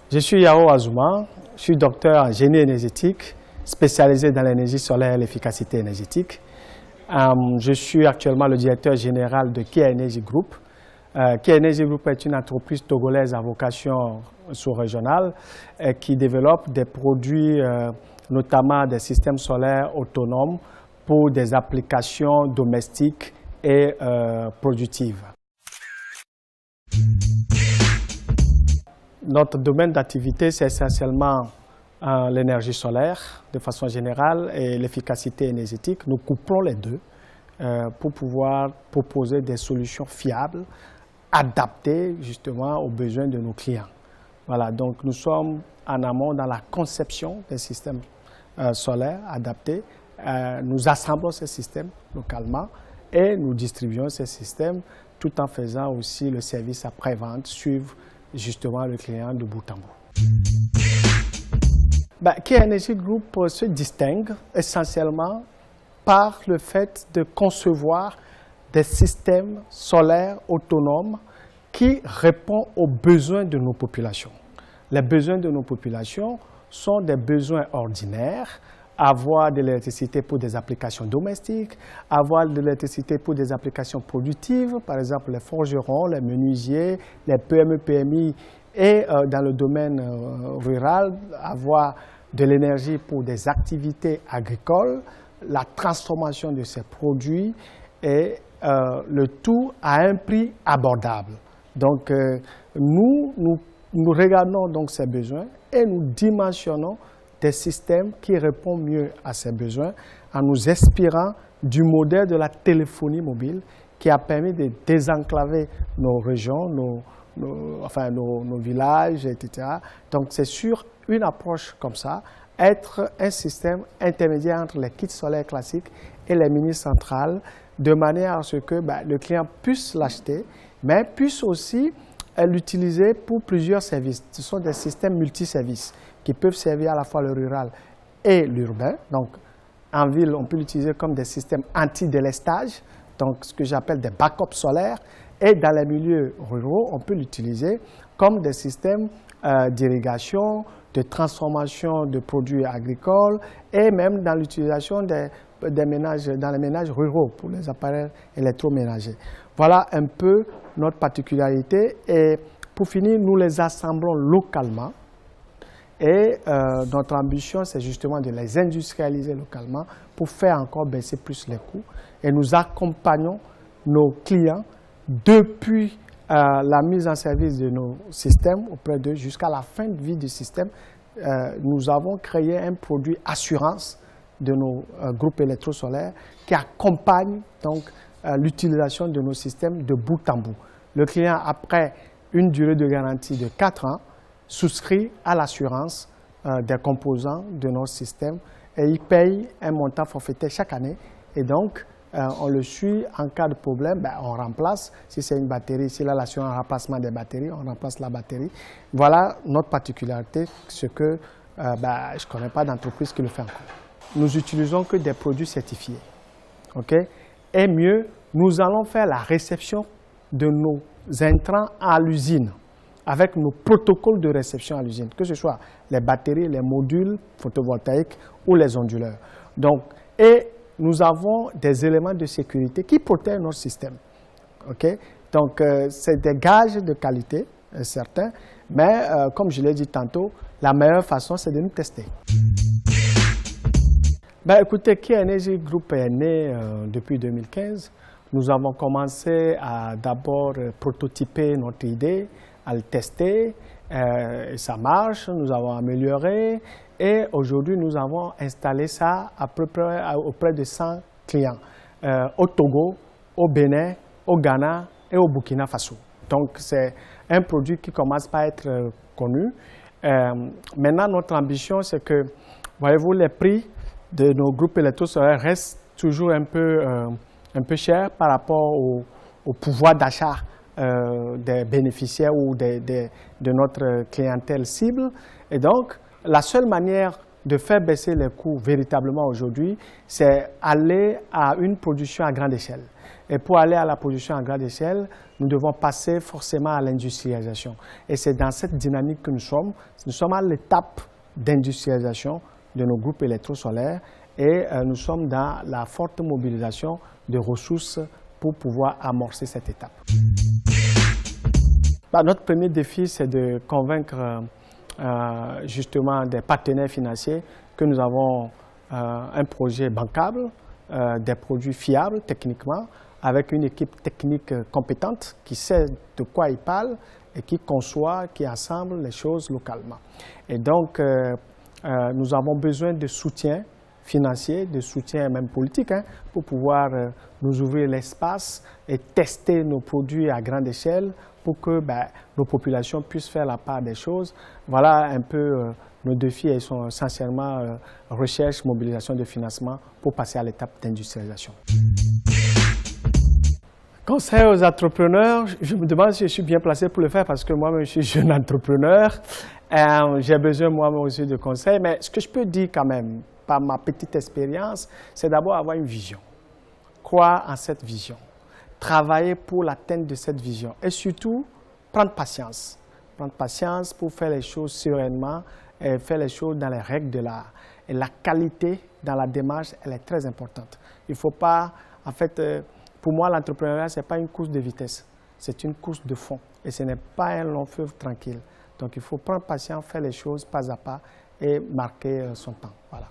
Je suis Yao Azuma, je suis docteur en génie énergétique, spécialisé dans l'énergie solaire et l'efficacité énergétique. Je suis actuellement le directeur général de Kia Energy Group. Kia Energy Group est une entreprise togolaise à vocation sous-régionale qui développe des produits, notamment des systèmes solaires autonomes pour des applications domestiques et productives. Notre domaine d'activité, c'est essentiellement l'énergie solaire de façon générale et l'efficacité énergétique. Nous couplons les deux pour pouvoir proposer des solutions fiables, adaptées justement aux besoins de nos clients. Voilà, donc nous sommes en amont dans la conception des systèmes solaires adaptés. Nous assemblons ces systèmes localement et nous distribuons ces systèmes tout en faisant aussi le service après-vente, suivre justement le client de bout en bout. Kia Energy Group se distingue essentiellement par le fait de concevoir des systèmes solaires autonomes qui répondent aux besoins de nos populations. Les besoins de nos populations sont des besoins ordinaires, avoir de l'électricité pour des applications domestiques, avoir de l'électricité pour des applications productives, par exemple les forgerons, les menuisiers, les PME, PMI, et dans le domaine rural, avoir de l'énergie pour des activités agricoles, la transformation de ces produits et le tout à un prix abordable. Donc nous regardons donc ces besoins et nous dimensionnons des systèmes qui répondent mieux à ces besoins en nous inspirant du modèle de la téléphonie mobile qui a permis de désenclaver nos régions, nos villages, etc. Donc c'est sur une approche comme ça, être un système intermédiaire entre les kits solaires classiques et les mini-centrales, de manière à ce que le client puisse l'acheter, mais puisse aussi l'utiliser pour plusieurs services. Ce sont des systèmes multiservices qui peuvent servir à la fois le rural et l'urbain. Donc, en ville, on peut l'utiliser comme des systèmes anti-délestage, donc ce que j'appelle des backups solaires. Et dans les milieux ruraux, on peut l'utiliser comme des systèmes d'irrigation, de transformation de produits agricoles et même dans l'utilisation des ménages, dans les ménages ruraux pour les appareils électroménagers. Voilà un peu notre particularité et pour finir, nous les assemblons localement et notre ambition, c'est justement de les industrialiser localement pour faire encore baisser plus les coûts et nous accompagnons nos clients depuis la mise en service de nos systèmes auprès d'eux jusqu'à la fin de vie du système. Nous avons créé un produit assurance de nos groupes électrosolaires qui accompagne donc l'utilisation de nos systèmes de bout en bout. Le client, après une durée de garantie de 4 ans, souscrit à l'assurance des composants de nos systèmes et il paye un montant forfaitaire chaque année et donc on le suit en cas de problème, on remplace. Si c'est une batterie, s'il a l'assurance en remplacement des batteries, on remplace la batterie. Voilà notre particularité, ce que je ne connais pas d'entreprise qui le fait encore. Nous n'utilisons que des produits certifiés. Okay? Et mieux, nous allons faire la réception de nos intrants à l'usine avec nos protocoles de réception à l'usine, que ce soit les batteries, les modules photovoltaïques ou les onduleurs. Donc, nous avons des éléments de sécurité qui protègent notre système. Okay? Donc, c'est des gages de qualité, certains, mais comme je l'ai dit tantôt, la meilleure façon, c'est de nous tester. Écoutez, Kia Energy Group est né depuis 2015. Nous avons commencé à d'abord prototyper notre idée, à le tester, et ça marche, nous avons amélioré. Et aujourd'hui, nous avons installé ça à peu près auprès de 100 clients au Togo, au Bénin, au Ghana et au Burkina Faso. Donc, c'est un produit qui commence par être connu. Maintenant, notre ambition, c'est que, voyez-vous, les prix de nos groupes électrosolaires restent toujours un peu chers par rapport au pouvoir d'achat des bénéficiaires ou de notre clientèle cible. Et donc, la seule manière de faire baisser les coûts véritablement aujourd'hui, c'est aller à une production à grande échelle. Et pour aller à la production à grande échelle, nous devons passer forcément à l'industrialisation. Et c'est dans cette dynamique que nous sommes. Nous sommes à l'étape d'industrialisation de nos groupes électrosolaires et nous sommes dans la forte mobilisation de ressources pour pouvoir amorcer cette étape. Notre premier défi, c'est de convaincre justement des partenaires financiers que nous avons un projet bancable, des produits fiables techniquement, avec une équipe technique compétente qui sait de quoi il parle et qui conçoit, qui assemble les choses localement. Et donc, nous avons besoin de soutien financier, de soutien même politique, pour pouvoir nous ouvrir l'espace et tester nos produits à grande échelle pour que nos populations puissent faire la part des choses. Voilà un peu nos défis, ils sont essentiellement recherche, mobilisation de financement pour passer à l'étape d'industrialisation. Conseil aux entrepreneurs, je me demande si je suis bien placé pour le faire parce que moi-même je suis jeune entrepreneur. J'ai besoin moi-même aussi de conseils, mais ce que je peux dire quand même, par ma petite expérience, c'est d'abord avoir une vision. Croire en cette vision. Travailler pour l'atteinte de cette vision. Et surtout, prendre patience. Prendre patience pour faire les choses sereinement et faire les choses dans les règles de l'art. Et la qualité dans la démarche, elle est très importante. Il ne faut pas, en fait, pour moi, l'entrepreneuriat, ce n'est pas une course de vitesse. C'est une course de fond. Et ce n'est pas un long fleuve tranquille. Donc, il faut prendre patience, faire les choses pas à pas et marquer son temps. Voilà.